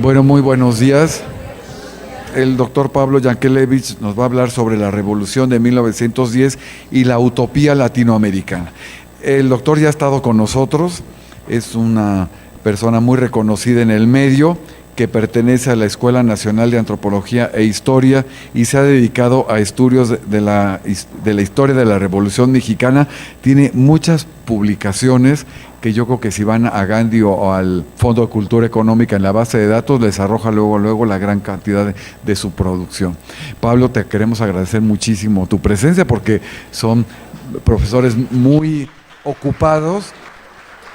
Bueno, muy buenos días. El doctor Pablo Yankelevich nos va a hablar sobre la Revolución de 1910 y la utopía latinoamericana. El doctor ya ha estado con nosotros, es una persona muy reconocida en el medio, que pertenece a la Escuela Nacional de Antropología e Historia y se ha dedicado a estudios de la historia de la Revolución Mexicana. Tiene muchas publicaciones que yo creo que si van a Gandhi o al Fondo de Cultura Económica en la base de datos, les arroja luego la gran cantidad de su producción. Pablo, te queremos agradecer muchísimo tu presencia porque son profesores muy ocupados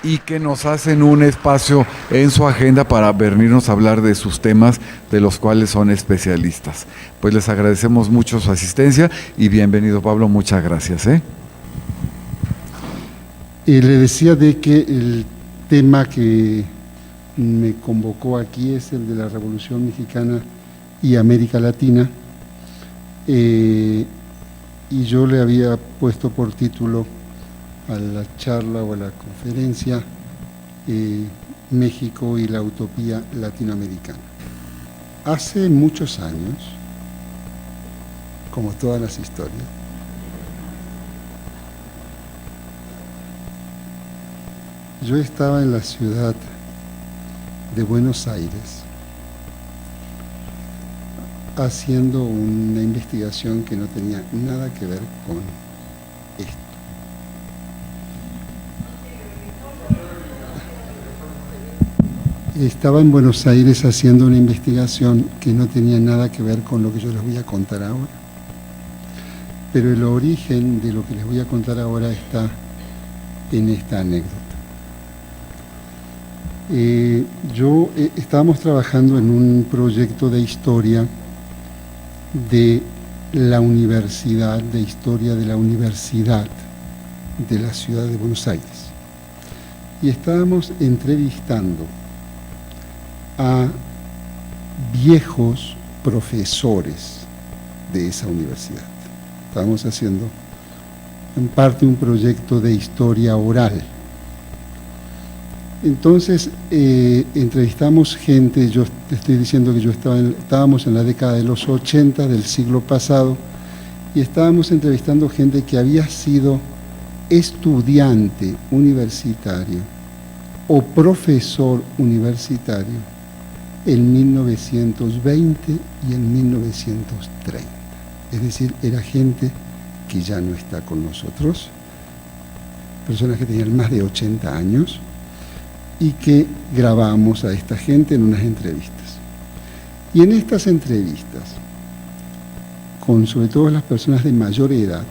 y que nos hacen un espacio en su agenda para venirnos a hablar de sus temas de los cuales son especialistas. Pues les agradecemos mucho su asistencia y bienvenido, Pablo, muchas gracias. Le decía de que el tema que me convocó aquí es el de la Revolución Mexicana y América Latina, y yo le había puesto por título a la charla o a la conferencia México y la utopía latinoamericana. Hace muchos años, como todas las historias, yo estaba en la ciudad de Buenos Aires haciendo una investigación que no tenía nada que ver con esto. Estaba en Buenos Aires haciendo una investigación que no tenía nada que ver con lo que yo les voy a contar ahora. Pero el origen de lo que les voy a contar ahora está en esta anécdota. Estábamos trabajando en un proyecto de historia de la universidad, de historia de la universidad de la ciudad de Buenos Aires. Y estábamos entrevistando a viejos profesores de esa universidad. Estábamos haciendo en parte un proyecto de historia oral. Entonces entrevistamos gente. Yo te estoy diciendo que estábamos en la década de los 80 del siglo pasado, y estábamos entrevistando gente que había sido estudiante universitario o profesor universitario en 1920 y en 1930. Es decir, era gente que ya no está con nosotros, personas que tenían más de 80 años, y que grabamos a esta gente en unas entrevistas. Y en estas entrevistas, con sobre todo las personas de mayor edad,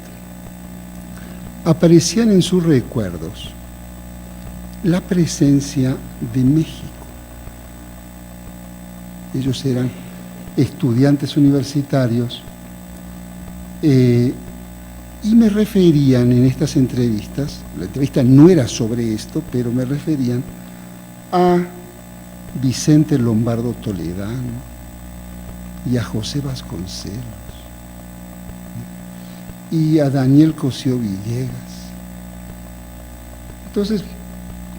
aparecían en sus recuerdos la presencia de México. Ellos eran estudiantes universitarios y me referían en estas entrevistas, la entrevista no era sobre esto, pero me referían a Vicente Lombardo Toledano y a José Vasconcelos y a Daniel Cosío Villegas. Entonces,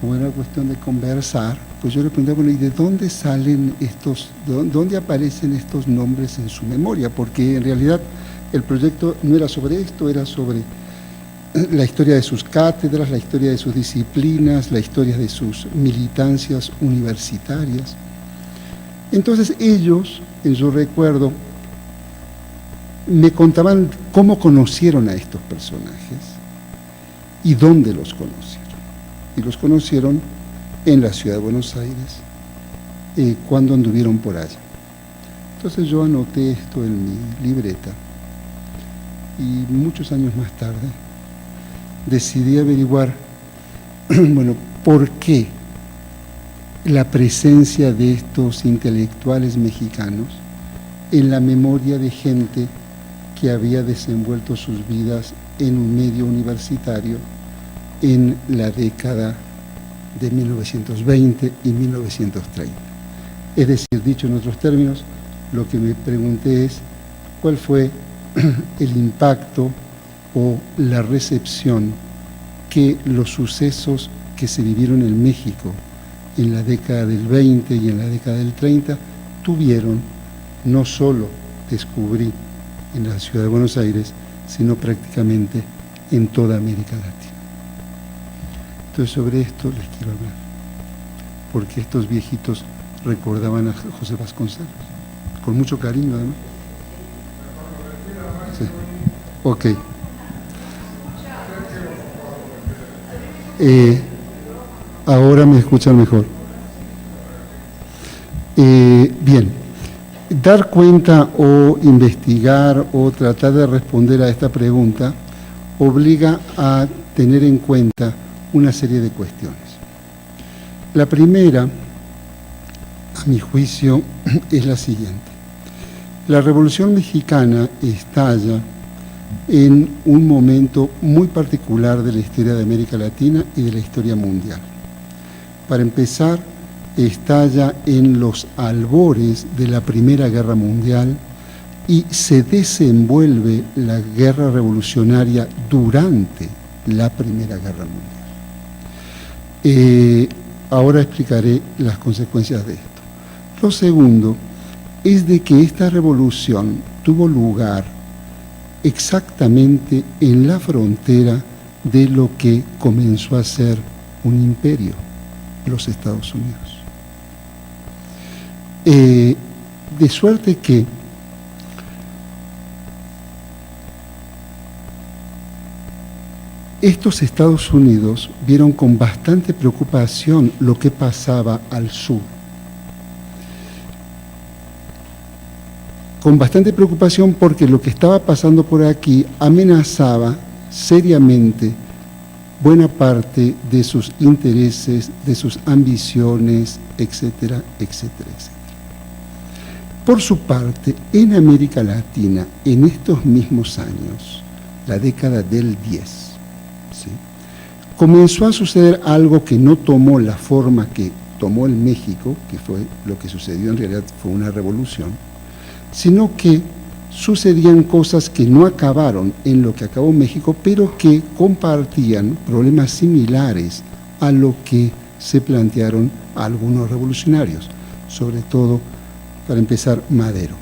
como era cuestión de conversar, pues yo le preguntaba, bueno, ¿y de dónde salen estos, dónde aparecen estos nombres en su memoria? Porque en realidad el proyecto no era sobre esto, era sobre la historia de sus cátedras, la historia de sus disciplinas, la historia de sus militancias universitarias. Entonces ellos, en su recuerdo, me contaban cómo conocieron a estos personajes y dónde los conocieron. Y los conocieron en la ciudad de Buenos Aires, cuando anduvieron por allá. Entonces yo anoté esto en mi libreta y muchos años más tarde decidí averiguar, bueno, por qué la presencia de estos intelectuales mexicanos en la memoria de gente que había desenvuelto sus vidas en un medio universitario en la década de 1920 y 1930. Es decir, dicho en otros términos, lo que me pregunté es cuál fue el impacto o la recepción que los sucesos que se vivieron en México en la década del 20 y en la década del 30 tuvieron, no solo descubrí en la ciudad de Buenos Aires, sino prácticamente en toda América Latina. Entonces sobre esto les quiero hablar, porque estos viejitos recordaban a José Vasconcelos, con mucho cariño además. Sí. Ok. Ahora me escuchan mejor. Bien, dar cuenta o investigar o tratar de responder a esta pregunta obliga a tener en cuenta una serie de cuestiones. La primera, a mi juicio, es la siguiente. La Revolución Mexicana estalla en un momento muy particular de la historia de América Latina y de la historia mundial. Para empezar, estalla en los albores de la Primera Guerra Mundial y se desenvuelve la guerra revolucionaria durante la Primera Guerra Mundial. Ahora explicaré las consecuencias de esto. Lo segundo es de que esta revolución tuvo lugar exactamente en la frontera de lo que comenzó a ser un imperio, los Estados Unidos. De suerte que estos Estados Unidos vieron con bastante preocupación lo que pasaba al sur. Con bastante preocupación porque lo que estaba pasando por aquí amenazaba seriamente buena parte de sus intereses, de sus ambiciones, etcétera, etcétera, etcétera. Por su parte, en América Latina, en estos mismos años, la década del 10, ¿sí?, comenzó a suceder algo que no tomó la forma que tomó el México, que fue lo que sucedió, en realidad fue una revolución, sino que sucedían cosas que no acabaron en lo que acabó México, pero que compartían problemas similares a lo que se plantearon algunos revolucionarios, sobre todo, para empezar, Madero.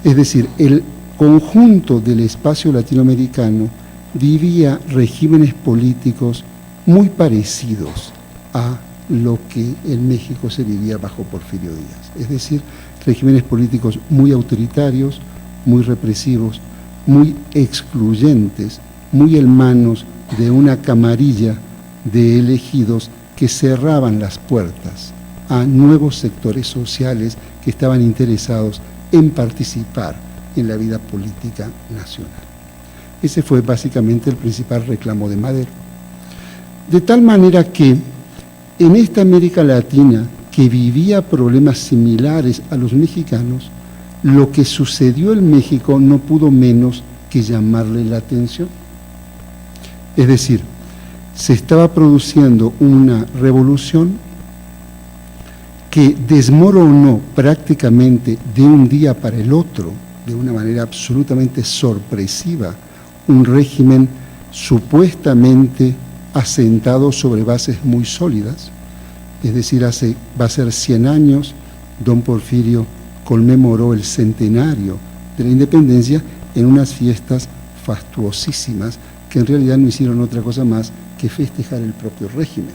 Es decir, el conjunto del espacio latinoamericano vivía regímenes políticos muy parecidos a lo que en México se vivía bajo Porfirio Díaz. Es decir, regímenes políticos muy autoritarios, muy represivos, muy excluyentes, muy en manos de una camarilla de elegidos que cerraban las puertas a nuevos sectores sociales que estaban interesados en participar en la vida política nacional. Ese fue básicamente el principal reclamo de Madero. De tal manera que en esta América Latina, que vivía problemas similares a los mexicanos, lo que sucedió en México no pudo menos que llamarle la atención. Es decir, se estaba produciendo una revolución que desmoronó prácticamente de un día para el otro, de una manera absolutamente sorpresiva, un régimen supuestamente asentado sobre bases muy sólidas. Es decir, va a ser 100 años, don Porfirio conmemoró el centenario de la independencia en unas fiestas fastuosísimas que en realidad no hicieron otra cosa más que festejar el propio régimen.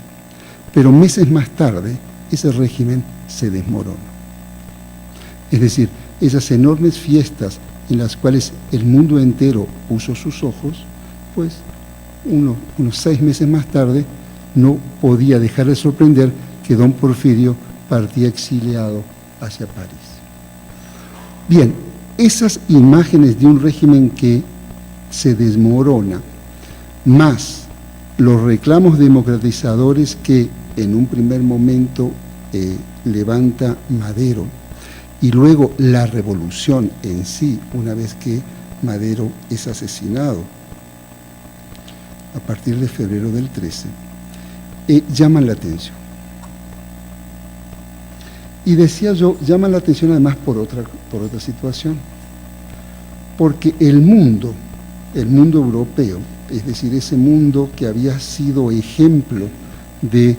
Pero meses más tarde, ese régimen se desmoronó. Es decir, esas enormes fiestas en las cuales el mundo entero puso sus ojos, pues unos 6 meses más tarde no podía dejar de sorprender que don Porfirio partía exiliado hacia París. Bien, esas imágenes de un régimen que se desmorona, más los reclamos democratizadores que en un primer momento levanta Madero, y luego la revolución en sí, una vez que Madero es asesinado a partir de febrero del 13, llaman la atención. Y decía yo, llaman la atención además por otra situación, porque el mundo europeo, es decir, ese mundo que había sido ejemplo de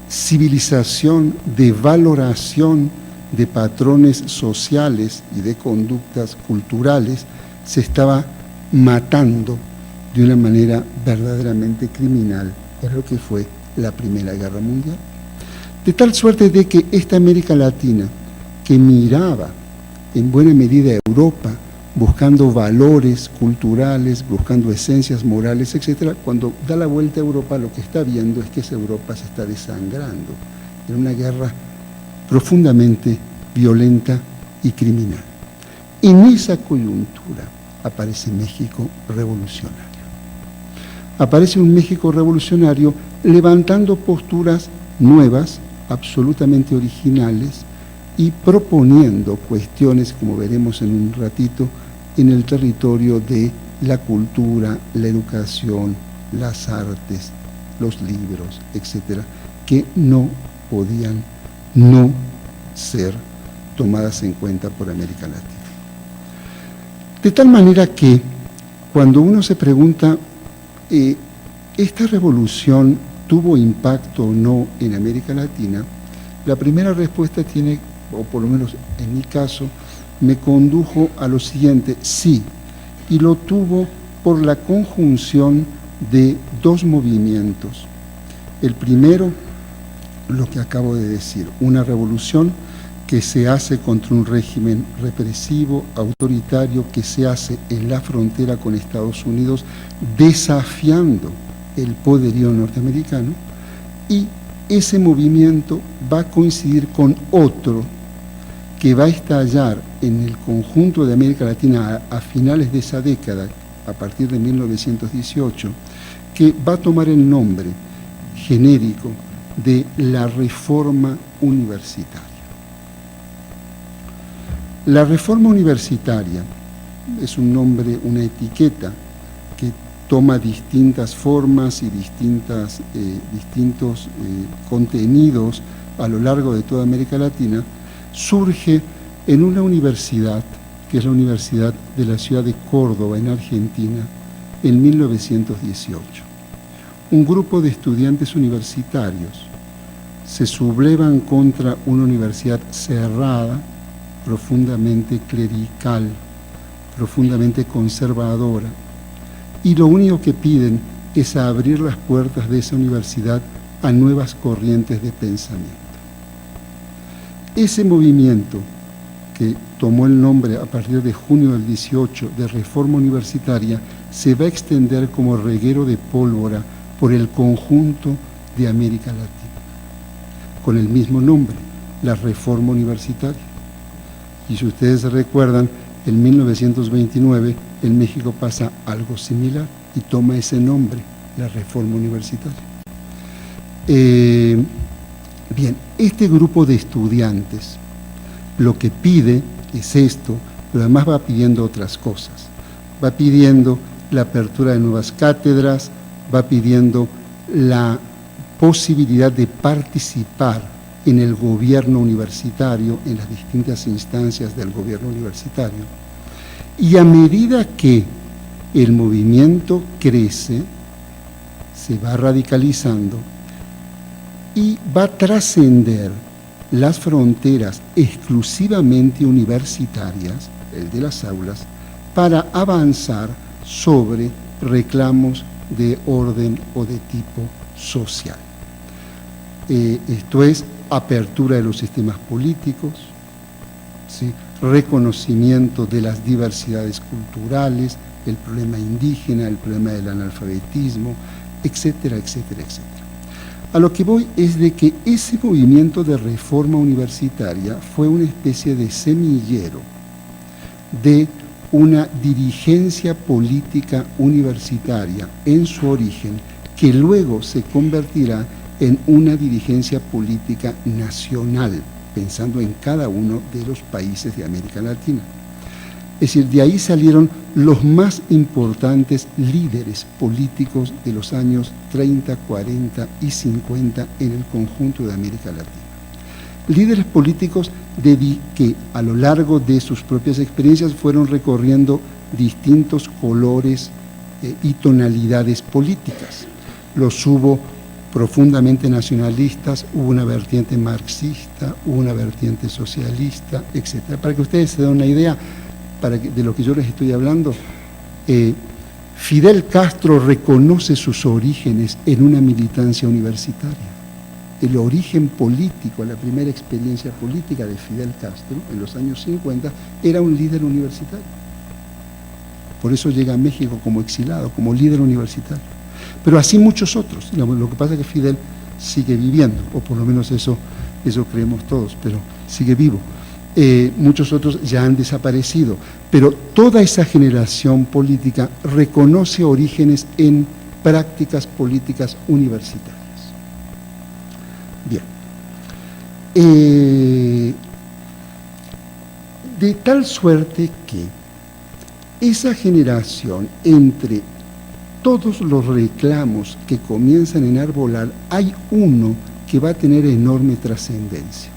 civilización, de valoración de patrones sociales y de conductas culturales, se estaba matando de una manera verdaderamente criminal en lo que fue la Primera Guerra Mundial. De tal suerte de que esta América Latina, que miraba en buena medida a Europa, buscando valores culturales, buscando esencias morales, etc., cuando da la vuelta a Europa, lo que está viendo es que esa Europa se está desangrando en una guerra profundamente violenta y criminal. En esa coyuntura aparece México revolucionario. Aparece un México revolucionario levantando posturas nuevas, absolutamente originales, y proponiendo cuestiones, como veremos en un ratito, en el territorio de la cultura, la educación, las artes, los libros, etcétera, que no podían no ser tomadas en cuenta por América Latina. De tal manera que cuando uno se pregunta, ¿esta revolución tuvo impacto o no en América Latina? La primera respuesta tiene, o por lo menos en mi caso, me condujo a lo siguiente: sí, y lo tuvo por la conjunción de dos movimientos. El primero, lo que acabo de decir, una revolución que se hace contra un régimen represivo, autoritario, que se hace en la frontera con Estados Unidos, desafiando el poderío norteamericano, y ese movimiento va a coincidir con otro que va a estallar en el conjunto de América Latina a finales de esa década, a partir de 1918, que va a tomar el nombre genérico de la Reforma Universitaria. La Reforma Universitaria es un nombre, una etiqueta que toma distintas formas y distintos contenidos a lo largo de toda América Latina. Surge en una universidad, que es la Universidad de la ciudad de Córdoba, en Argentina, en 1918. Un grupo de estudiantes universitarios se sublevan contra una universidad cerrada, profundamente clerical, profundamente conservadora, y lo único que piden es abrir las puertas de esa universidad a nuevas corrientes de pensamiento. Ese movimiento, que tomó el nombre a partir de junio del 18 de Reforma Universitaria, se va a extender como reguero de pólvora por el conjunto de América Latina, con el mismo nombre, la Reforma Universitaria. Y si ustedes recuerdan, en 1929 en México pasa algo similar y toma ese nombre, la Reforma Universitaria. Bien, este grupo de estudiantes lo que pide es esto, pero además va pidiendo otras cosas. Va pidiendo la apertura de nuevas cátedras, va pidiendo la posibilidad de participar en el gobierno universitario, en las distintas instancias del gobierno universitario. Y a medida que el movimiento crece, se va radicalizando y va a trascender las fronteras exclusivamente universitarias, el de las aulas, para avanzar sobre reclamos de orden o de tipo social. Esto es apertura de los sistemas políticos, ¿sí? Reconocimiento de las diversidades culturales, el problema indígena, el problema del analfabetismo, etcétera, etcétera, etcétera. A lo que voy es de que ese movimiento de reforma universitaria fue una especie de semillero de una dirigencia política universitaria en su origen, que luego se convertirá en una dirigencia política nacional, pensando en cada uno de los países de América Latina. Es decir, de ahí salieron los más importantes líderes políticos de los años 30, 40 y 50 en el conjunto de América Latina. Líderes políticos que a lo largo de sus propias experiencias fueron recorriendo distintos colores y tonalidades políticas. Los hubo profundamente nacionalistas, hubo una vertiente marxista, hubo una vertiente socialista, etc. Para que ustedes se den una idea de lo que yo les estoy hablando, Fidel Castro reconoce sus orígenes en una militancia universitaria. El origen político, la primera experiencia política de Fidel Castro en los años 50 era un líder universitario. Por eso llega a México como exilado, como líder universitario. Pero así muchos otros. Lo que pasa es que Fidel sigue viviendo, o por lo menos eso creemos todos, pero sigue vivo. Muchos otros ya han desaparecido, pero toda esa generación política reconoce orígenes en prácticas políticas universitarias. Bien. De tal suerte que esa generación, entre todos los reclamos que comienzan a enarbolar, hay uno que va a tener enorme trascendencia,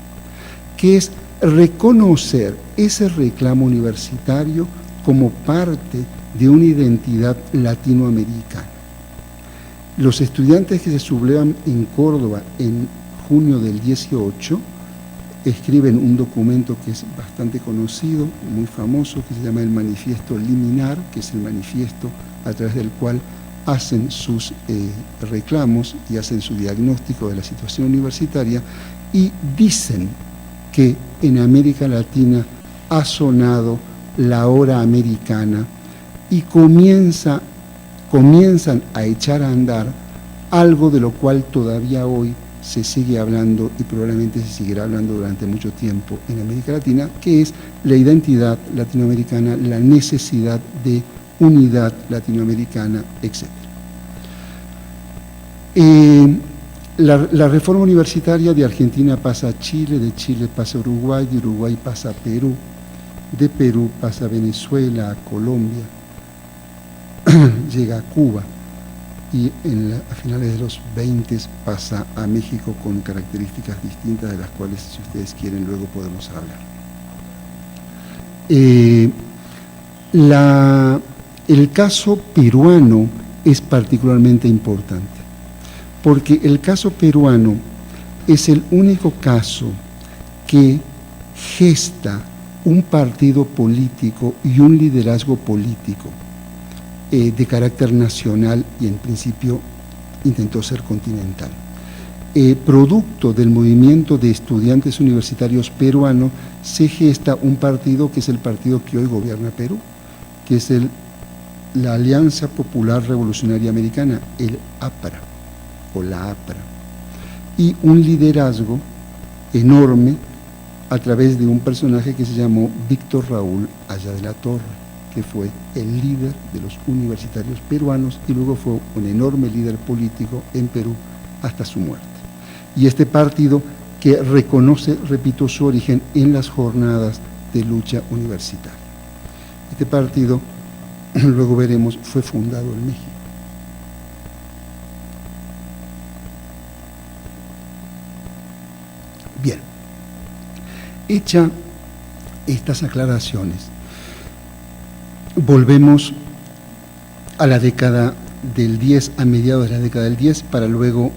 que es reconocer ese reclamo universitario como parte de una identidad latinoamericana. Los estudiantes que se sublevan en Córdoba en junio del 18 escriben un documento que es bastante conocido, muy famoso, que se llama el Manifiesto Liminar, que es el manifiesto a través del cual hacen sus reclamos y hacen su diagnóstico de la situación universitaria, y dicen que en América Latina ha sonado la hora americana y comienzan a echar a andar algo de lo cual todavía hoy se sigue hablando y probablemente se seguirá hablando durante mucho tiempo en América Latina, que es la identidad latinoamericana, la necesidad de unidad latinoamericana, etc. La reforma universitaria de Argentina pasa a Chile, de Chile pasa a Uruguay, de Uruguay pasa a Perú, de Perú pasa a Venezuela, a Colombia, llega a Cuba y a finales de los 20 pasa a México con características distintas, de las cuales, si ustedes quieren, luego podemos hablar. El caso peruano es particularmente importante, porque el caso peruano es el único caso que gesta un partido político y un liderazgo político de carácter nacional y en principio intentó ser continental. Producto del movimiento de estudiantes universitarios peruanos se gesta un partido que es el partido que hoy gobierna Perú, que es la Alianza Popular Revolucionaria Americana, el APRA o la APRA, y un liderazgo enorme a través de un personaje que se llamó Víctor Raúl Haya de la Torre, que fue el líder de los universitarios peruanos y luego fue un enorme líder político en Perú hasta su muerte. Y este partido que reconoce, repito, su origen en las jornadas de lucha universitaria. Este partido, luego veremos, fue fundado en México. Bien, hecha estas aclaraciones, volvemos a la década del 10, a mediados de la década del 10, para luego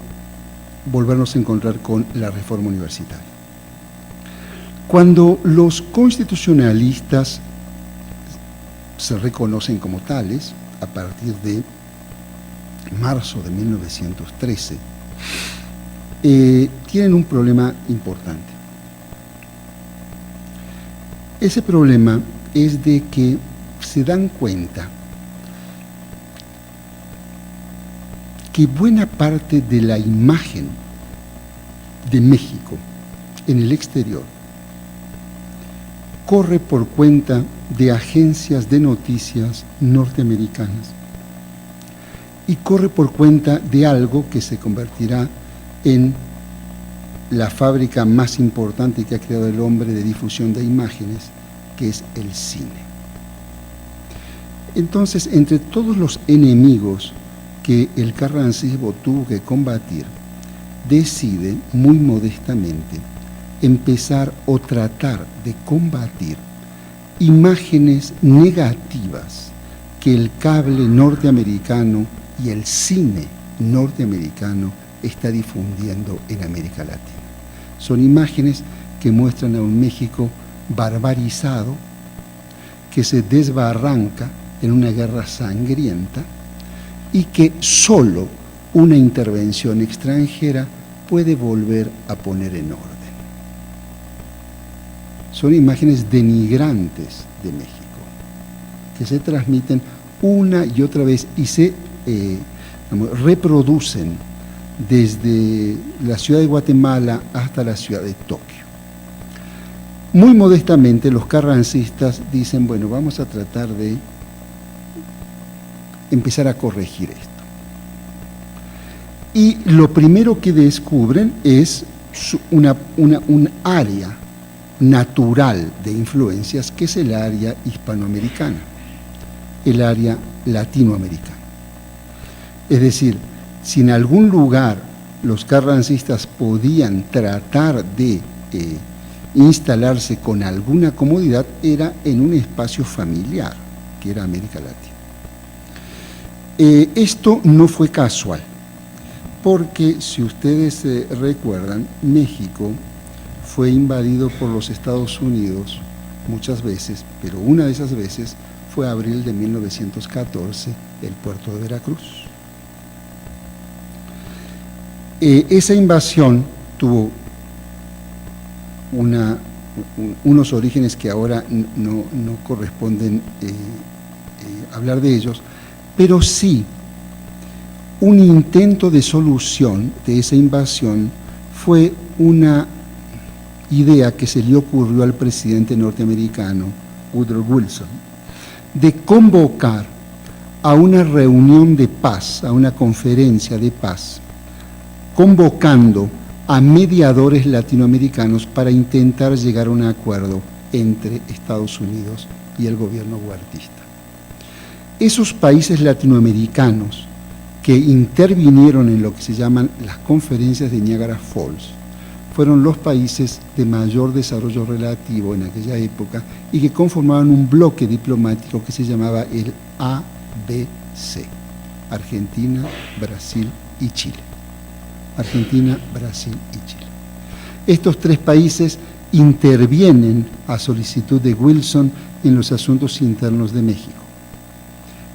volvernos a encontrar con la reforma universitaria. Cuando los constitucionalistas se reconocen como tales, a partir de marzo de 1913, tienen un problema importante. Ese problema es de que se dan cuenta que buena parte de la imagen de México en el exterior corre por cuenta de agencias de noticias norteamericanas y corre por cuenta de algo que se convertirá en la fábrica más importante que ha creado el hombre de difusión de imágenes, que es el cine. Entonces, entre todos los enemigos que el carrancismo tuvo que combatir, decide muy modestamente empezar o tratar de combatir imágenes negativas que el cable norteamericano y el cine norteamericano está difundiendo en América Latina. Son imágenes que muestran a un México barbarizado, que se desbarranca en una guerra sangrienta y que solo una intervención extranjera puede volver a poner en orden. Son imágenes denigrantes de México, que se transmiten una y otra vez y se reproducen desde la ciudad de Guatemala hasta la ciudad de Tokio. Muy modestamente los carrancistas dicen, bueno, vamos a tratar de empezar a corregir esto. Y lo primero que descubren es un área natural de influencias, que es el área hispanoamericana, el área latinoamericana. Es decir, si en algún lugar los carrancistas podían tratar de instalarse con alguna comodidad, era en un espacio familiar, que era América Latina. Esto no fue casual, porque si ustedes recuerdan, México fue invadido por los Estados Unidos muchas veces, pero una de esas veces fue abril de 1914, el puerto de Veracruz. Esa invasión tuvo unos orígenes que ahora no corresponden hablar de ellos, pero sí un intento de solución de esa invasión fue una idea que se le ocurrió al presidente norteamericano Woodrow Wilson de convocar a una reunión de paz, a una conferencia de paz, convocando a mediadores latinoamericanos para intentar llegar a un acuerdo entre Estados Unidos y el gobierno huertista. Esos países latinoamericanos que intervinieron en lo que se llaman las conferencias de Niagara Falls fueron los países de mayor desarrollo relativo en aquella época y que conformaban un bloque diplomático que se llamaba el ABC, Argentina, Brasil y Chile. Argentina, Brasil y Chile. Estos tres países intervienen a solicitud de Wilson en los asuntos internos de México.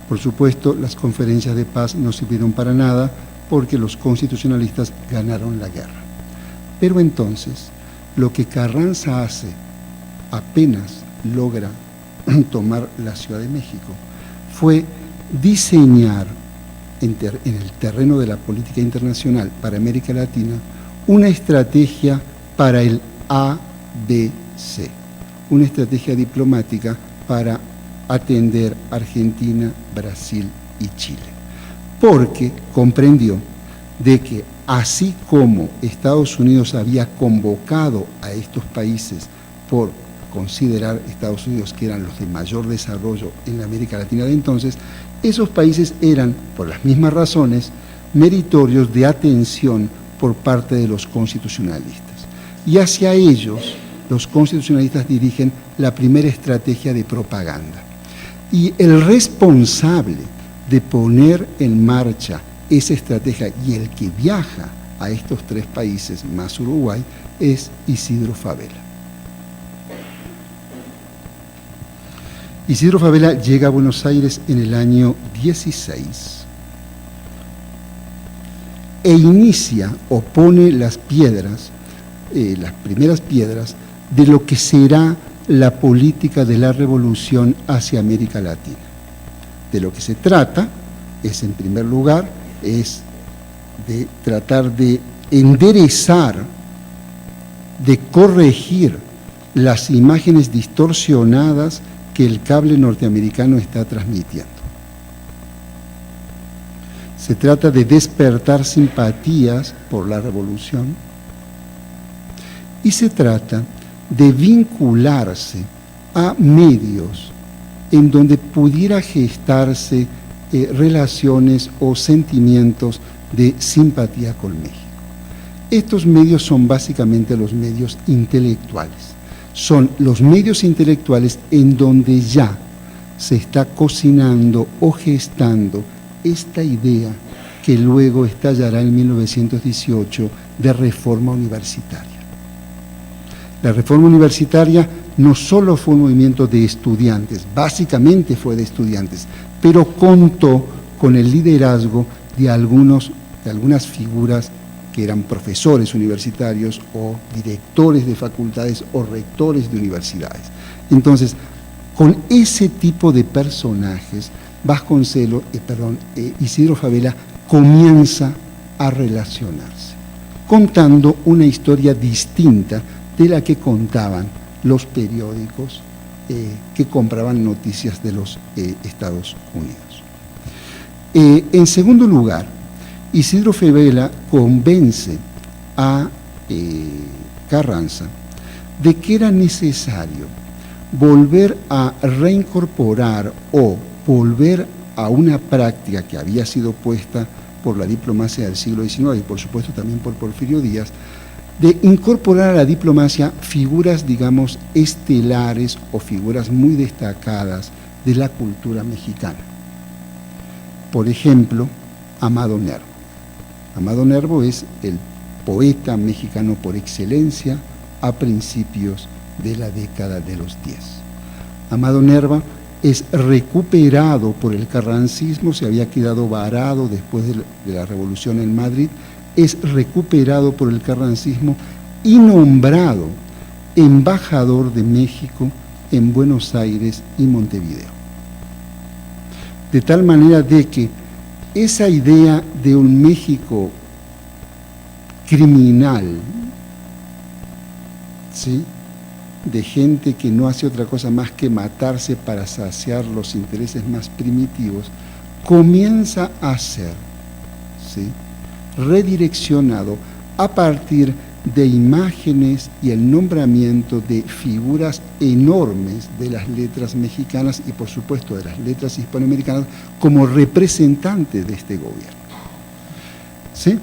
Por supuesto, las conferencias de paz no sirvieron para nada porque los constitucionalistas ganaron la guerra. Pero entonces, lo que Carranza hace apenas logra tomar la Ciudad de México fue diseñar en el terreno de la política internacional para América Latina una estrategia para el ABC, una estrategia diplomática para atender Argentina, Brasil y Chile, porque comprendió de que así como Estados Unidos había convocado a estos países por considerar Estados Unidos que eran los de mayor desarrollo en la América Latina de entonces, esos países eran, por las mismas razones, meritorios de atención por parte de los constitucionalistas. Y hacia ellos, los constitucionalistas dirigen la primera estrategia de propaganda. Y el responsable de poner en marcha esa estrategia y el que viaja a estos tres países más Uruguay es Isidro Fabela. Isidro Fabela llega a Buenos Aires en el año 16 e inicia o pone las piedras, las primeras piedras de lo que será la política de la revolución hacia América Latina. De lo que se trata es, en primer lugar, es de tratar de enderezar, de corregir las imágenes distorsionadas que el cable norteamericano está transmitiendo. Se trata de despertar simpatías por la revolución y se trata de vincularse a medios en donde pudiera gestarse relaciones o sentimientos de simpatía con México. Estos medios son básicamente los medios intelectuales. Son los medios intelectuales en donde ya se está cocinando o gestando esta idea que luego estallará en 1918 de reforma universitaria. La reforma universitaria no solo fue un movimiento de estudiantes, básicamente fue de estudiantes, pero contó con el liderazgo de algunas figuras que eran profesores universitarios o directores de facultades o rectores de universidades. Entonces, con ese tipo de personajes, Isidro Fabela comienza a relacionarse, contando una historia distinta de la que contaban los periódicos que compraban noticias de los Estados Unidos. En segundo lugar, Isidro Fabela convence a Carranza de que era necesario volver a reincorporar o volver a una práctica que había sido puesta por la diplomacia del siglo XIX y por supuesto también por Porfirio Díaz, de incorporar a la diplomacia figuras, digamos, estelares o figuras muy destacadas de la cultura mexicana. Por ejemplo, Amado Nervo. Amado Nervo es el poeta mexicano por excelencia a principios de la década de los 10. Amado Nervo es recuperado por el carrancismo, se había quedado varado después de la revolución en Madrid, es recuperado por el carrancismo y nombrado embajador de México en Buenos Aires y Montevideo. De tal manera de que esa idea de un México criminal, ¿sí?, de gente que no hace otra cosa más que matarse para saciar los intereses más primitivos, comienza a ser, ¿sí?, redireccionado a partir de imágenes y el nombramiento de figuras enormes de las letras mexicanas y por supuesto de las letras hispanoamericanas como representantes de este gobierno. ¿Sí?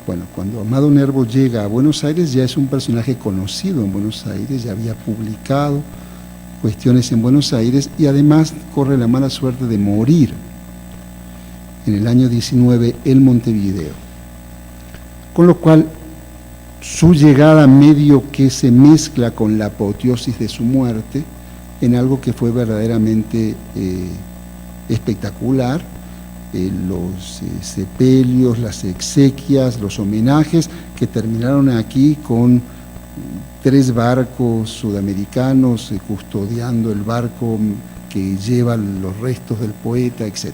Bueno, cuando Amado Nervo llega a Buenos Aires ya es un personaje conocido en Buenos Aires, ya había publicado cuestiones en Buenos Aires y además corre la mala suerte de morir en el año 19 en Montevideo. Con lo cual, su llegada medio que se mezcla con la apoteosis de su muerte en algo que fue verdaderamente espectacular, los sepelios, las exequias, los homenajes que terminaron aquí con 3 barcos sudamericanos custodiando el barco que lleva los restos del poeta, etc.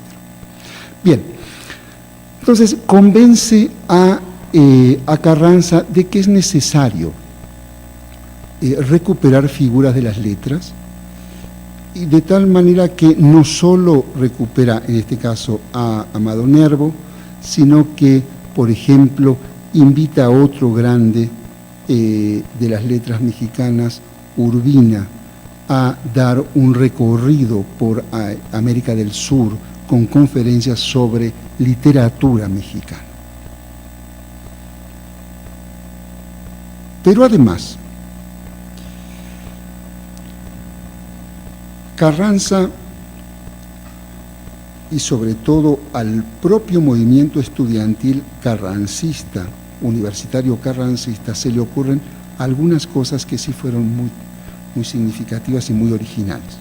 Bien, entonces convence a Carranza de que es necesario recuperar figuras de las letras, y de tal manera que no solo recupera, en este caso, a Amado Nervo, sino que, por ejemplo, invita a otro grande de las letras mexicanas, Urbina, a dar un recorrido por América del Sur con conferencias sobre literatura mexicana. Pero además, Carranza, y sobre todo al propio movimiento estudiantil carrancista, universitario carrancista, se le ocurren algunas cosas que sí fueron muy significativas y muy originales.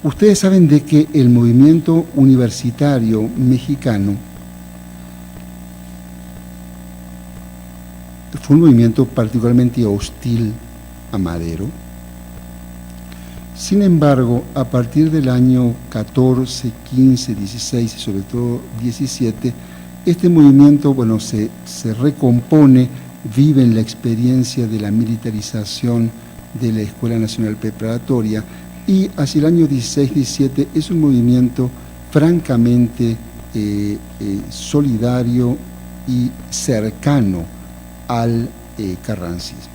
Ustedes saben de que el movimiento universitario mexicano fue un movimiento particularmente hostil a Madero. Sin embargo, a partir del año 14, 15, 16 y sobre todo 17, este movimiento, bueno, se recompone, vive en la experiencia de la militarización de la Escuela Nacional Preparatoria y hacia el año 16-17 es un movimiento francamente solidario y cercano al carrancismo.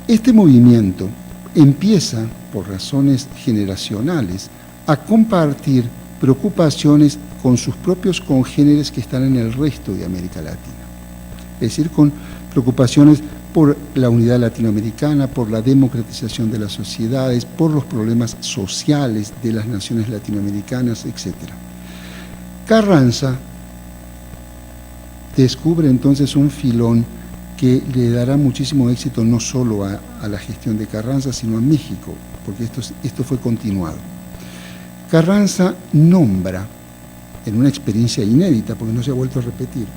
Este movimiento empieza, por razones generacionales, a compartir preocupaciones con sus propios congéneres que están en el resto de América Latina. Es decir, con preocupaciones por la unidad latinoamericana, por la democratización de las sociedades, por los problemas sociales de las naciones latinoamericanas, etc. Carranza descubre entonces un filón que le dará muchísimo éxito no solo a la gestión de Carranza, sino a México, porque esto fue continuado. Carranza nombra, en una experiencia inédita, porque no se ha vuelto a repetir,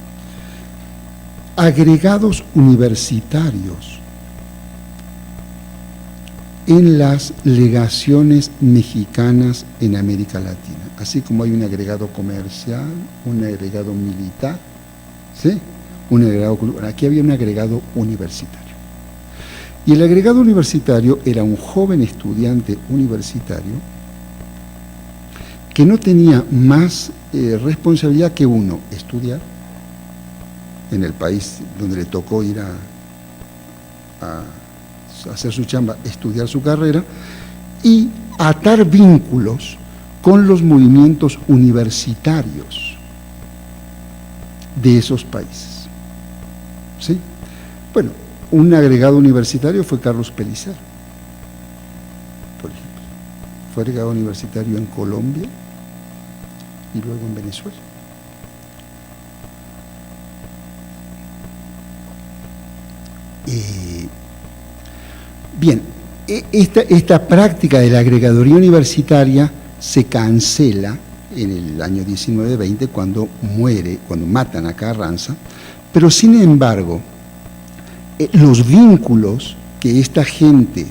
agregados universitarios en las legaciones mexicanas en América Latina, así como hay un agregado comercial, un agregado militar, ¿sí? Un agregado cultural. Aquí había un agregado universitario. Y el agregado universitario era un joven estudiante universitario que no tenía más responsabilidad que uno, estudiar en el país donde le tocó ir a hacer su chamba, estudiar su carrera, y atar vínculos con los movimientos universitarios de esos países. ¿Sí? Bueno, un agregado universitario fue Carlos Pellicer, por ejemplo. Fue agregado universitario en Colombia y luego en Venezuela. Bien, esta práctica de la agregadoría universitaria se cancela en el año 1920 cuando matan a Carranza, pero sin embargo, los vínculos que esta gente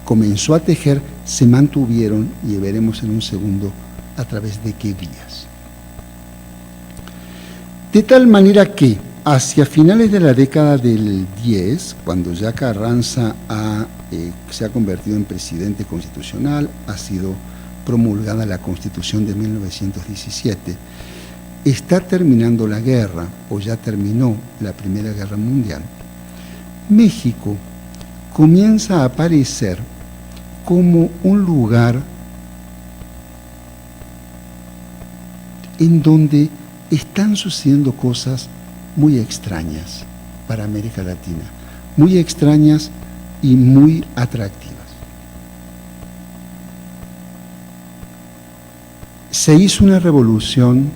comenzó a tejer se mantuvieron, y veremos en un segundo a través de qué vías. De tal manera que hacia finales de la década del 10, cuando ya Carranza se ha convertido en presidente constitucional, ha sido promulgada la Constitución de 1917, está terminando la guerra, o ya terminó la Primera Guerra Mundial, México comienza a aparecer como un lugar en donde están sucediendo cosas muy extrañas para América Latina, muy extrañas y muy atractivas. Se hizo una revolución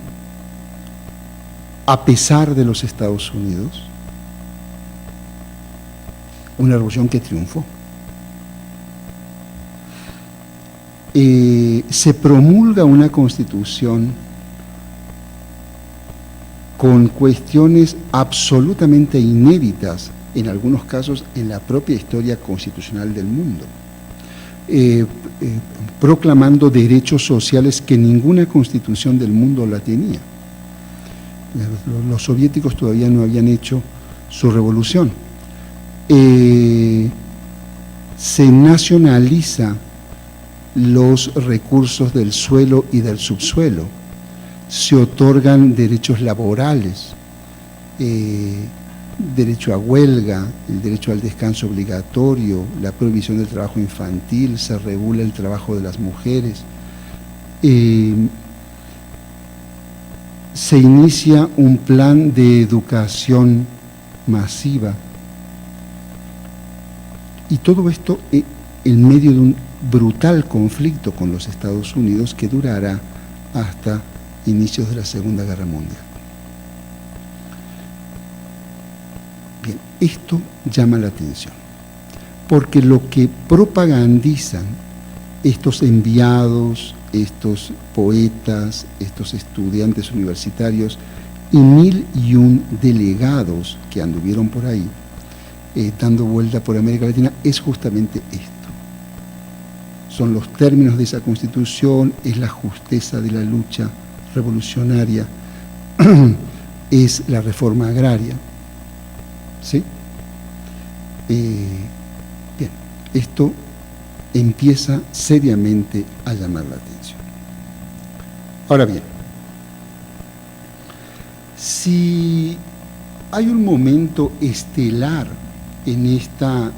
a pesar de los Estados Unidos, una revolución que triunfó. Se promulga una constitución con cuestiones absolutamente inéditas, en algunos casos en la propia historia constitucional del mundo, proclamando derechos sociales que ninguna constitución del mundo la tenía. Los soviéticos todavía no habían hecho su revolución. Se nacionaliza los recursos del suelo y del subsuelo, se otorgan derechos laborales, derecho a huelga, el derecho al descanso obligatorio, la prohibición del trabajo infantil, se regula el trabajo de las mujeres, se inicia un plan de educación masiva, y todo esto en medio de un brutal conflicto con los Estados Unidos que durará hasta inicios de la Segunda Guerra Mundial. Bien, esto llama la atención, porque lo que propagandizan estos enviados, estos poetas, estos estudiantes universitarios y 1001 delegados que anduvieron por ahí dando vuelta por América Latina es justamente esto. Son los términos de esa Constitución, es la justeza de la lucha revolucionaria, es la reforma agraria. ¿Sí? Bien, esto empieza seriamente a llamar la atención. Ahora bien, si hay un momento estelar en esta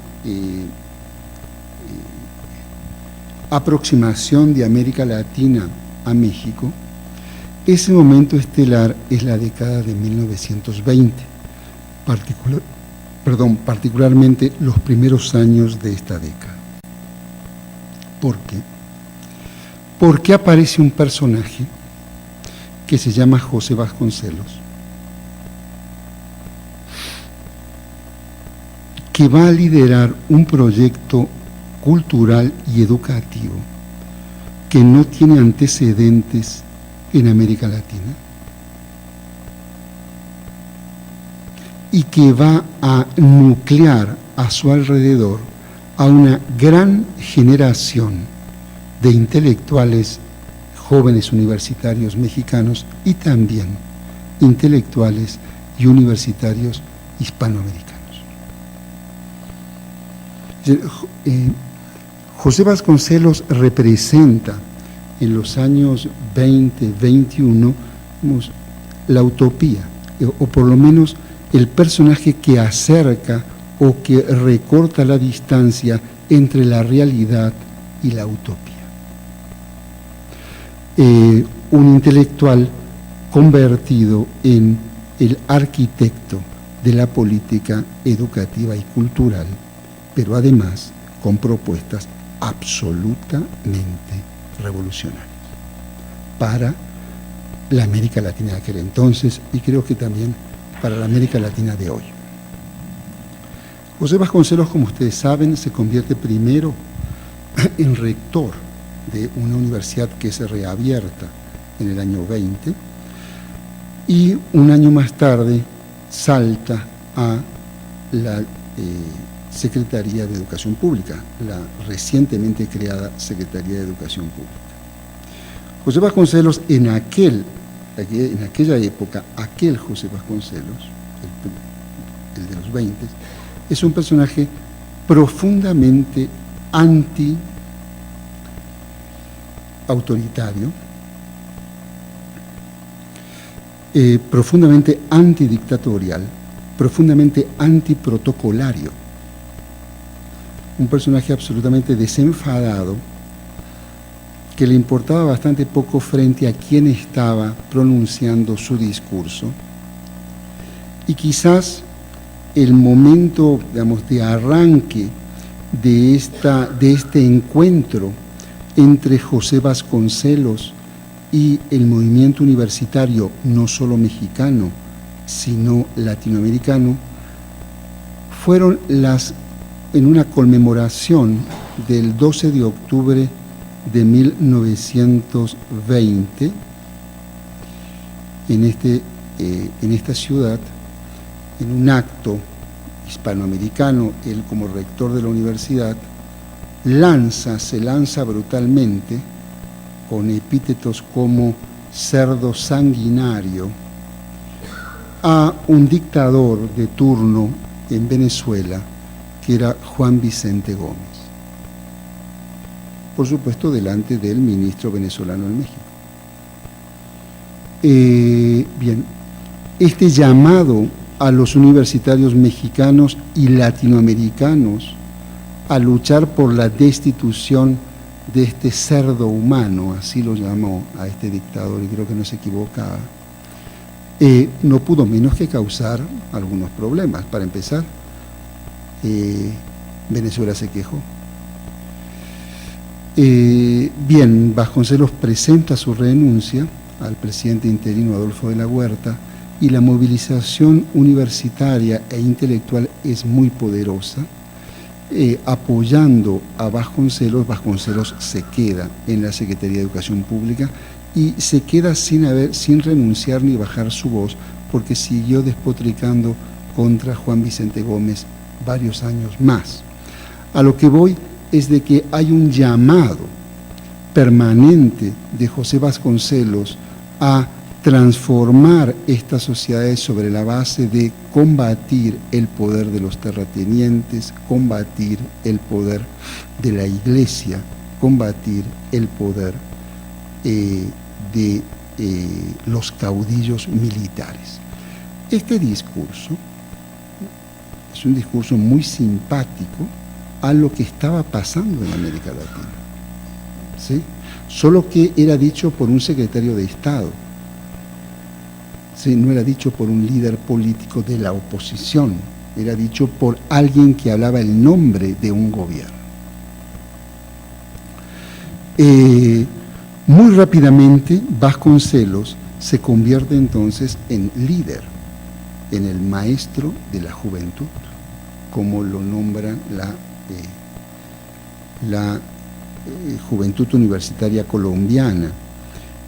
aproximación de América Latina a México, ese momento estelar es la década de 1920, particularmente los primeros años de esta década. ¿Por qué? Porque aparece un personaje que se llama José Vasconcelos, que va a liderar un proyecto cultural y educativo que no tiene antecedentes en América Latina y que va a nuclear a su alrededor a una gran generación de intelectuales jóvenes universitarios mexicanos y también intelectuales y universitarios hispanoamericanos. José Vasconcelos representa en los años 20, 21, la utopía, o por lo menos el personaje que acerca o que recorta la distancia entre la realidad y la utopía. Un intelectual convertido en el arquitecto de la política educativa y cultural, pero además con propuestas absolutamente revolucionarias para la América Latina de aquel entonces y creo que también para la América Latina de hoy. José Vasconcelos, como ustedes saben, se convierte primero en rector de una universidad que se reabierta en el año 20 y un año más tarde salta a la Secretaría de Educación Pública, la recientemente creada Secretaría de Educación Pública. José Vasconcelos en aquella época, aquel José Vasconcelos, el de los 20, es un personaje profundamente anti-autoritario, profundamente antidictatorial, profundamente antiprotocolario. Un personaje absolutamente desenfadado, que le importaba bastante poco frente a quien estaba pronunciando su discurso. Y quizás el momento, digamos, de arranque de este encuentro entre José Vasconcelos y el movimiento universitario, no solo mexicano, sino latinoamericano, fueron en una conmemoración del 12 de octubre de 1920 en esta ciudad, en un acto hispanoamericano. Él, como rector de la universidad, se lanza brutalmente con epítetos como cerdo sanguinario a un dictador de turno en Venezuela, que era Juan Vicente Gómez. Por supuesto, delante del ministro venezolano en México. Bien, este llamado a los universitarios mexicanos y latinoamericanos a luchar por la destitución de este cerdo humano, así lo llamó a este dictador, y creo que no se equivocaba, no pudo menos que causar algunos problemas. Para empezar, Venezuela se quejó. Bien, Vasconcelos presenta su renuncia al presidente interino Adolfo de la Huerta y la movilización universitaria e intelectual es muy poderosa. Apoyando a Vasconcelos, Vasconcelos se queda en la Secretaría de Educación Pública y se queda sin renunciar ni bajar su voz, porque siguió despotricando contra Juan Vicente Gómez varios años más. A lo que voy es de que hay un llamado permanente de José Vasconcelos a transformar estas sociedades sobre la base de combatir el poder de los terratenientes, combatir el poder de la Iglesia, combatir el poder de los caudillos militares. Este discurso es un discurso muy simpático a lo que estaba pasando en América Latina, ¿sí? Solo que era dicho por un secretario de Estado, ¿sí? No era dicho por un líder político de la oposición, era dicho por alguien que hablaba el nombre de un gobierno. Muy rápidamente Vasconcelos se convierte entonces en líder, en el maestro de la juventud, como lo nombra la Juventud Universitaria Colombiana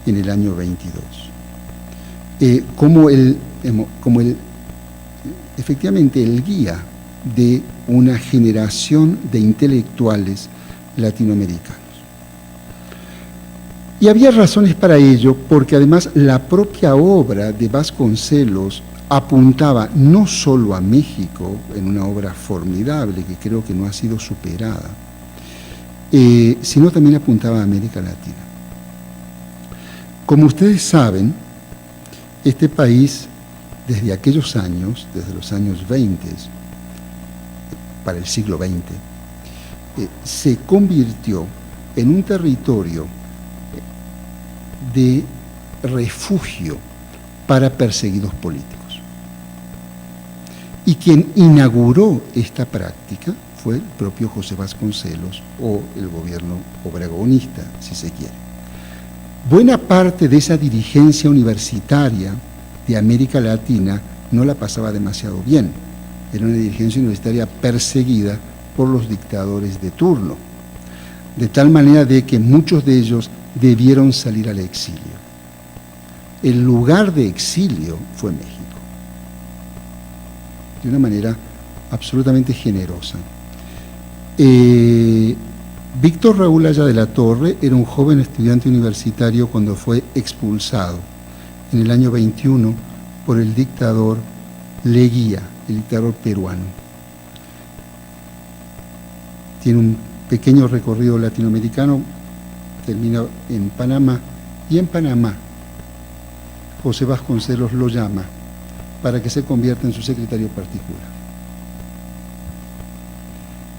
en el año 22. Efectivamente el guía de una generación de intelectuales latinoamericanos. Y había razones para ello, porque además la propia obra de Vasconcelos apuntaba no solo a México, en una obra formidable que creo que no ha sido superada, sino también apuntaba a América Latina. Como ustedes saben, este país, desde aquellos años, desde los años 20, para el siglo XX, se convirtió en un territorio de refugio para perseguidos políticos. Y quien inauguró esta práctica fue el propio José Vasconcelos, o el gobierno obregonista, si se quiere. Buena parte de esa dirigencia universitaria de América Latina no la pasaba demasiado bien. Era una dirigencia universitaria perseguida por los dictadores de turno, de tal manera de que muchos de ellos debieron salir al exilio. El lugar de exilio fue México, de una manera absolutamente generosa. Víctor Raúl Haya de la Torre era un joven estudiante universitario cuando fue expulsado en el año 21 por el dictador Leguía, el dictador peruano. Tiene un pequeño recorrido latinoamericano, termina en Panamá, y en Panamá José Vasconcelos lo llama para que se convierta en su secretario particular.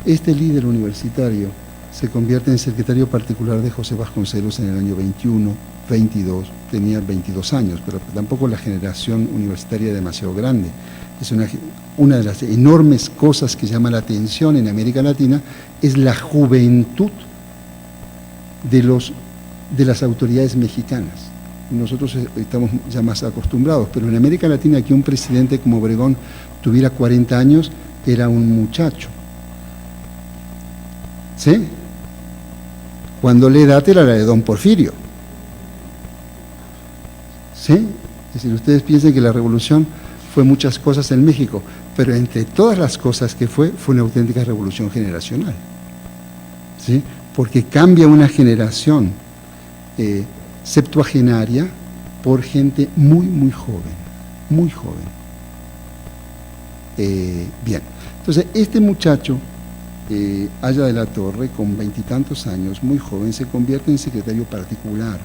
Este líder universitario se convierte en secretario particular de José Vasconcelos en el año 21, 22, tenía 22 años, pero tampoco la generación universitaria es demasiado grande. Es una de las enormes cosas que llama la atención en América Latina es la juventud de las autoridades mexicanas. Nosotros estamos ya más acostumbrados, pero en América Latina que un presidente como Obregón tuviera 40 años era un muchacho. ¿Sí? Cuando la edad era la de Don Porfirio. ¿Sí? Es decir, ustedes piensan que la revolución fue muchas cosas en México, pero entre todas las cosas que fue una auténtica revolución generacional. ¿Sí? Porque cambia una generación septuagenaria por gente muy, muy joven, muy joven. Bien, entonces este muchacho, Haya de la Torre, con 20 y tantos años, muy joven, se convierte en secretario particular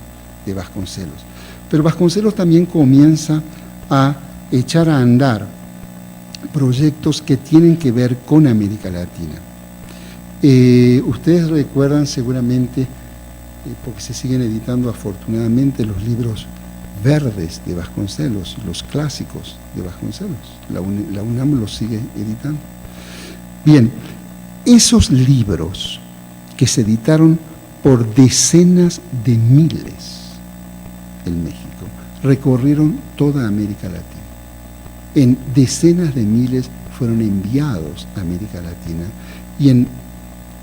de Vasconcelos. Pero Vasconcelos también comienza a echar a andar proyectos que tienen que ver con América Latina. Ustedes recuerdan seguramente, porque se siguen editando afortunadamente los libros verdes de Vasconcelos, los clásicos de Vasconcelos. La UNAM los sigue editando. Bien, esos libros que se editaron por decenas de miles en México, recorrieron toda América Latina. En decenas de miles fueron enviados a América Latina y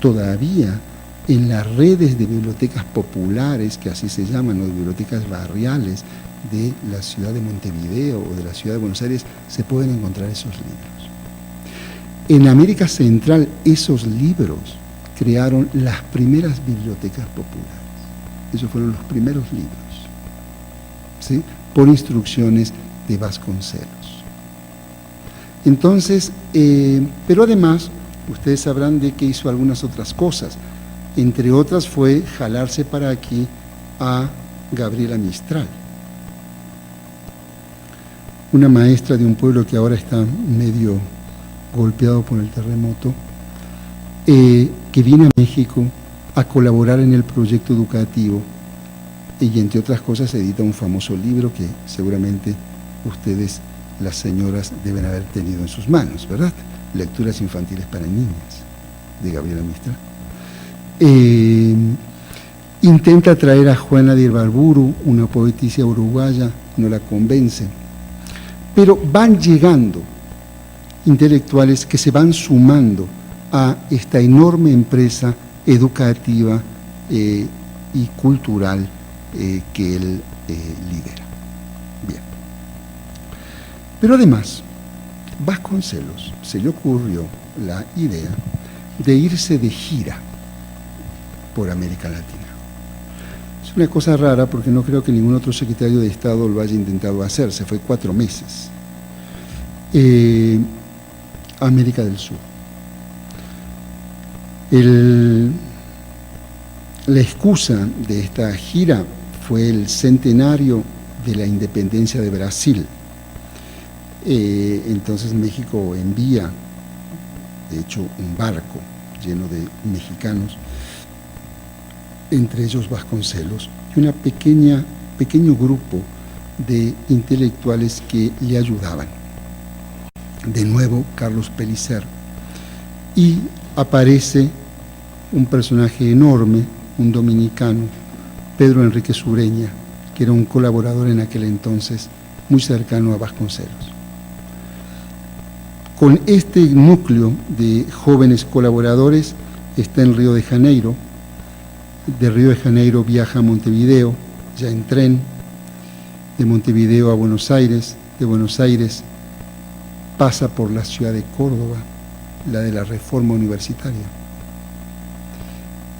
todavía en las redes de bibliotecas populares, que así se llaman, o bibliotecas barriales de la ciudad de Montevideo o de la ciudad de Buenos Aires, se pueden encontrar esos libros. En América Central, esos libros crearon las primeras bibliotecas populares. Esos fueron los primeros libros, ¿sí? Por instrucciones de Vasconcelos. Entonces, pero además, ustedes sabrán de que hizo algunas otras cosas. Entre otras fue jalarse para aquí a Gabriela Mistral, una maestra de un pueblo que ahora está medio golpeado por el terremoto, que viene a México a colaborar en el proyecto educativo y entre otras cosas edita un famoso libro que seguramente ustedes las señoras deben haber tenido en sus manos, ¿verdad? Lecturas infantiles para niñas, de Gabriela Mistral. Intenta traer a Juana de Ibarburu, una poetisa uruguaya, no la convence, pero van llegando intelectuales que se van sumando a esta enorme empresa educativa y cultural que él lidera. Bien. Pero además, Vasconcelos se le ocurrió la idea de irse de gira por América Latina. Es una cosa rara porque no creo que ningún otro secretario de Estado lo haya intentado hacer, se fue 4 meses. América del Sur. La excusa de esta gira fue el centenario de la independencia de Brasil. Entonces México envía, de hecho, un barco lleno de mexicanos, entre ellos Vasconcelos, y un pequeño grupo de intelectuales que le ayudaban. De nuevo, Carlos Pellicer. Y aparece un personaje enorme, un dominicano, Pedro Enrique Sureña, que era un colaborador en aquel entonces muy cercano a Vasconcelos. Con este núcleo de jóvenes colaboradores está en Río de Janeiro. De Río de Janeiro viaja a Montevideo, ya en tren, de Montevideo a Buenos Aires, de Buenos Aires pasa por la ciudad de Córdoba, la de la Reforma Universitaria,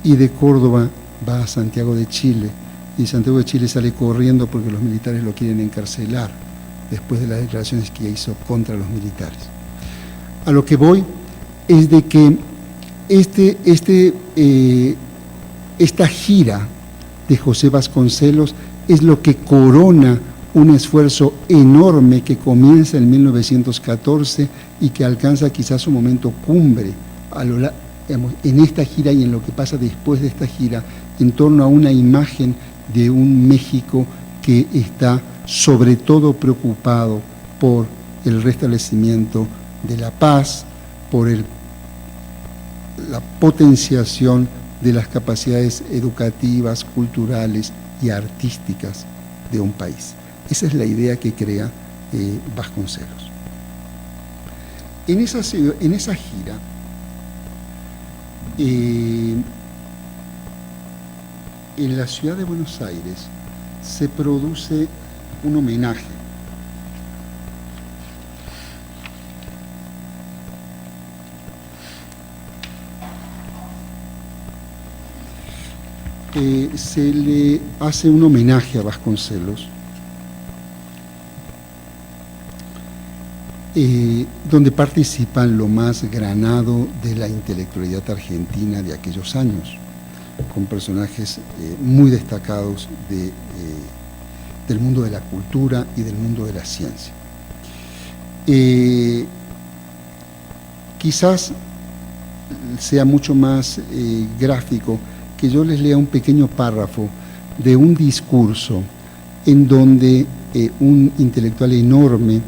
y de Córdoba va a Santiago de Chile, y de Santiago de Chile sale corriendo porque los militares lo quieren encarcelar después de las declaraciones que hizo contra los militares. A lo que voy es de que esta gira de José Vasconcelos es lo que corona un esfuerzo enorme que comienza en 1914 y que alcanza quizás su momento cumbre en esta gira y en lo que pasa después de esta gira, en torno a una imagen de un México que está sobre todo preocupado por el restablecimiento de la paz, por la potenciación de las capacidades educativas, culturales y artísticas de un país. Esa es la idea que crea Vasconcelos. En esa gira, en la ciudad de Buenos Aires se produce un homenaje se le hace un homenaje a Vasconcelos, donde participan lo más granado de la intelectualidad argentina de aquellos años, con personajes muy destacados del mundo de la cultura y del mundo de la ciencia. Quizás sea mucho más gráfico que yo les lea un pequeño párrafo de un discurso en donde un intelectual enorme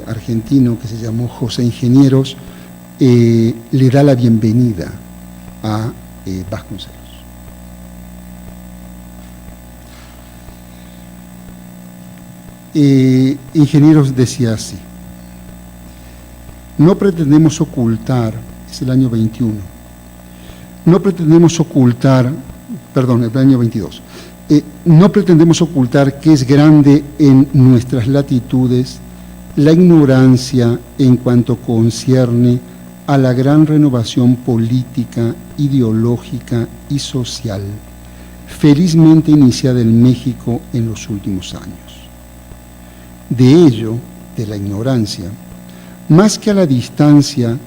argentino que se llamó José Ingenieros le da la bienvenida a Vasconcelos. Ingenieros decía así: no pretendemos ocultar, es el año 21, no pretendemos ocultar, perdón, el año 22, no pretendemos ocultar que es grande en nuestras latitudes la ignorancia en cuanto concierne a la gran renovación política, ideológica y social, felizmente iniciada en México en los últimos años. De ello, de la ignorancia, más que a la distancia,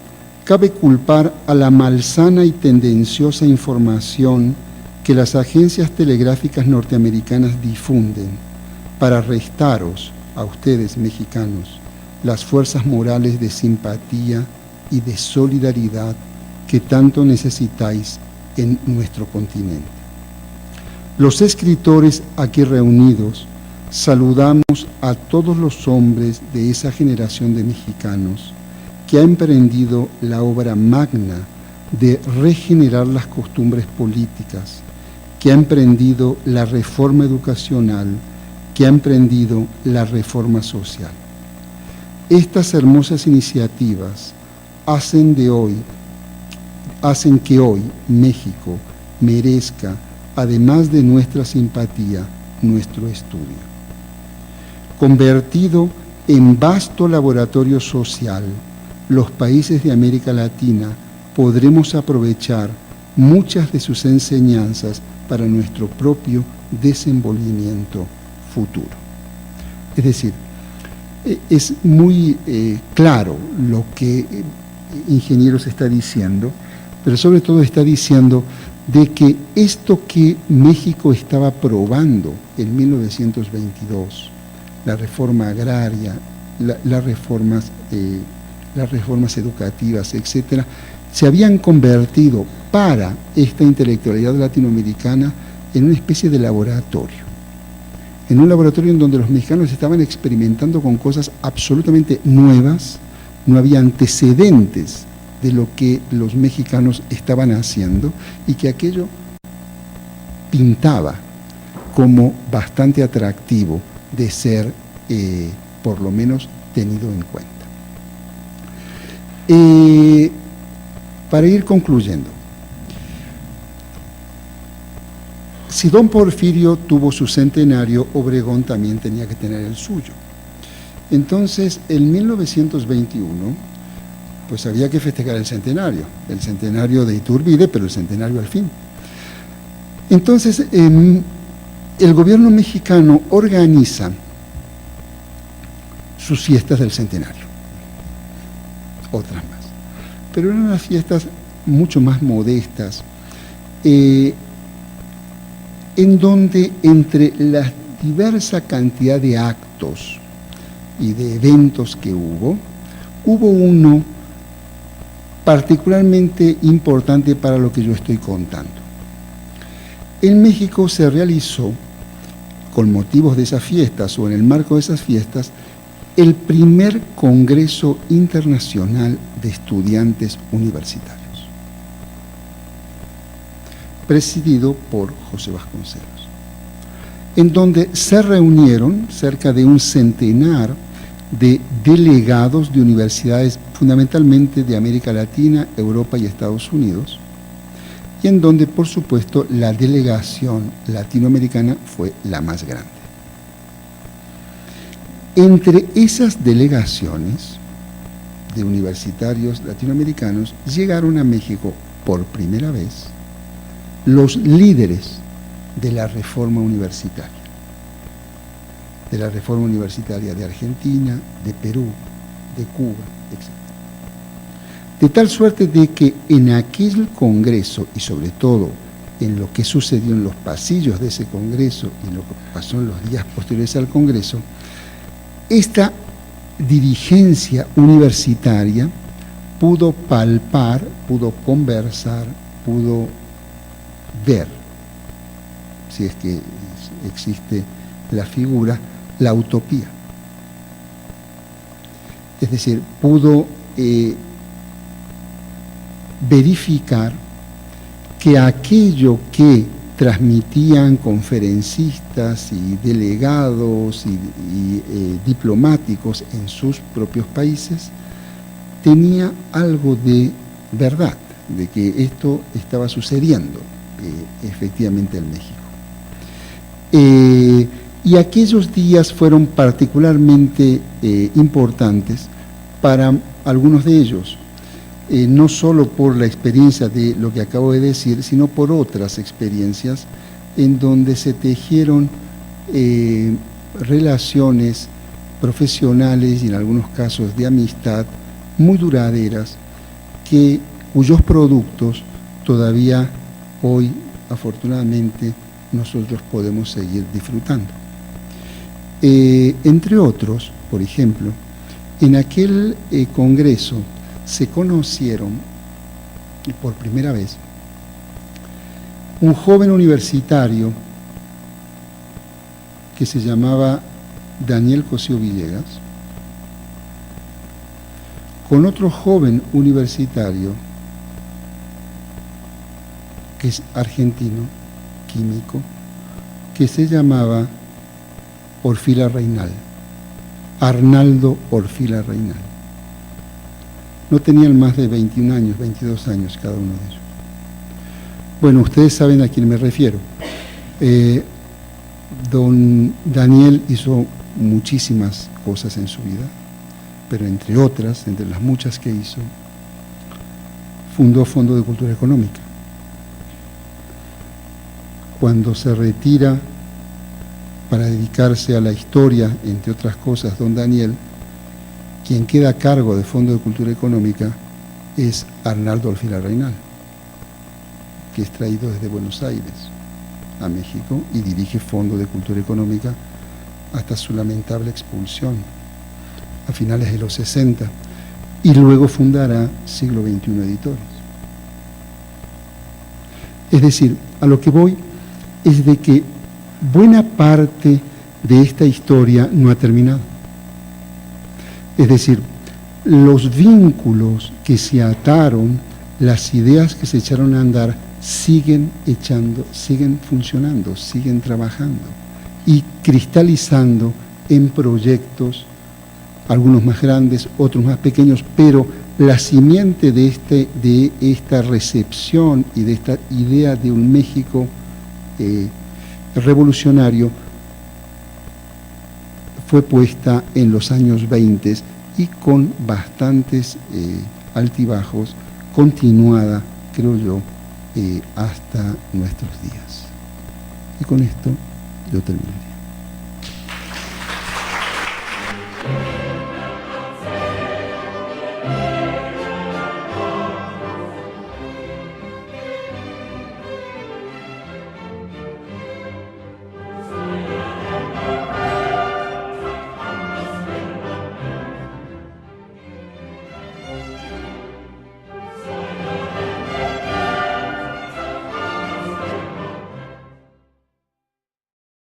cabe culpar a la malsana y tendenciosa información que las agencias telegráficas norteamericanas difunden para restaros a ustedes, mexicanos, las fuerzas morales de simpatía y de solidaridad que tanto necesitáis en nuestro continente. Los escritores aquí reunidos saludamos a todos los hombres de esa generación de mexicanos que ha emprendido la obra magna de regenerar las costumbres políticas, que ha emprendido la reforma educacional, que ha emprendido la reforma social. Estas hermosas iniciativas hacen que hoy México merezca, además de nuestra simpatía, nuestro estudio. Convertido en vasto laboratorio social, los países de América Latina podremos aprovechar muchas de sus enseñanzas para nuestro propio desenvolvimiento futuro. Es decir, es muy claro lo que Ingenieros está diciendo, pero sobre todo está diciendo de que esto que México estaba probando en 1922, la reforma agraria, las reformas educativas, etcétera, se habían convertido para esta intelectualidad latinoamericana en una especie de laboratorio. En un laboratorio en donde los mexicanos estaban experimentando con cosas absolutamente nuevas, no había antecedentes de lo que los mexicanos estaban haciendo y que aquello pintaba como bastante atractivo de ser, por lo menos, tenido en cuenta. Para ir concluyendo, si don Porfirio tuvo su centenario, Obregón también tenía que tener el suyo. Entonces, en 1921, pues había que festejar el centenario de Iturbide, pero el centenario al fin. Entonces, el gobierno mexicano organiza sus fiestas del centenario, otras más, pero eran unas fiestas mucho más modestas, en donde entre la diversa cantidad de actos y de eventos que hubo uno particularmente importante para lo que yo estoy contando. En México se realizó, con motivos de esas fiestas o en el marco de esas fiestas, el primer Congreso Internacional de Estudiantes Universitarios, presidido por José Vasconcelos, en donde se reunieron cerca de un centenar de delegados de universidades fundamentalmente de América Latina, Europa y Estados Unidos, y en donde, por supuesto, la delegación latinoamericana fue la más grande. Entre esas delegaciones de universitarios latinoamericanos llegaron a México por primera vez los líderes de la reforma universitaria. De la reforma universitaria de Argentina, de Perú, de Cuba, etc. De tal suerte de que en aquel congreso, y sobre todo en lo que sucedió en los pasillos de ese congreso y en lo que pasó en los días posteriores al congreso, esta dirigencia universitaria pudo palpar, pudo conversar, pudo ver, si es que existe la figura, la utopía. Es decir, pudo verificar que aquello que transmitían conferencistas y delegados y diplomáticos en sus propios países tenía algo de verdad, de que esto estaba sucediendo efectivamente en México. Y aquellos días fueron particularmente importantes para algunos de ellos, no solo por la experiencia de lo que acabo de decir, sino por otras experiencias en donde se tejieron relaciones profesionales y en algunos casos de amistad muy duraderas, cuyos productos todavía hoy, afortunadamente, nosotros podemos seguir disfrutando. Entre otros, por ejemplo, en aquel congreso se conocieron por primera vez un joven universitario que que se llamaba Daniel Cosío Villegas, con otro joven universitario que es argentino, químico, que se llamaba Orfila Reynal, Arnaldo Orfila Reynal. No tenían más de 21 años, 22 años cada uno de ellos. Bueno, ustedes saben a quién me refiero. Don Daniel hizo muchísimas cosas en su vida, pero entre otras, entre las muchas que hizo, fundó Fondo de Cultura Económica. Cuando se retira para dedicarse a la historia, entre otras cosas, don Daniel, quien queda a cargo de Fondo de Cultura Económica es Arnaldo Orfila Reynal, que es traído desde Buenos Aires a México y dirige Fondo de Cultura Económica hasta su lamentable expulsión a finales de los 60, y luego fundará Siglo XXI Editores. Es decir, a lo que voy es de que buena parte de esta historia no ha terminado. Es decir, los vínculos que se ataron, las ideas que se echaron a andar, siguen funcionando, siguen trabajando y cristalizando en proyectos, algunos más grandes, otros más pequeños, pero la simiente de esta recepción y de esta idea de un México revolucionario fue puesta en los años 20 y con bastantes altibajos, continuada, creo yo, hasta nuestros días. Y con esto yo terminaría.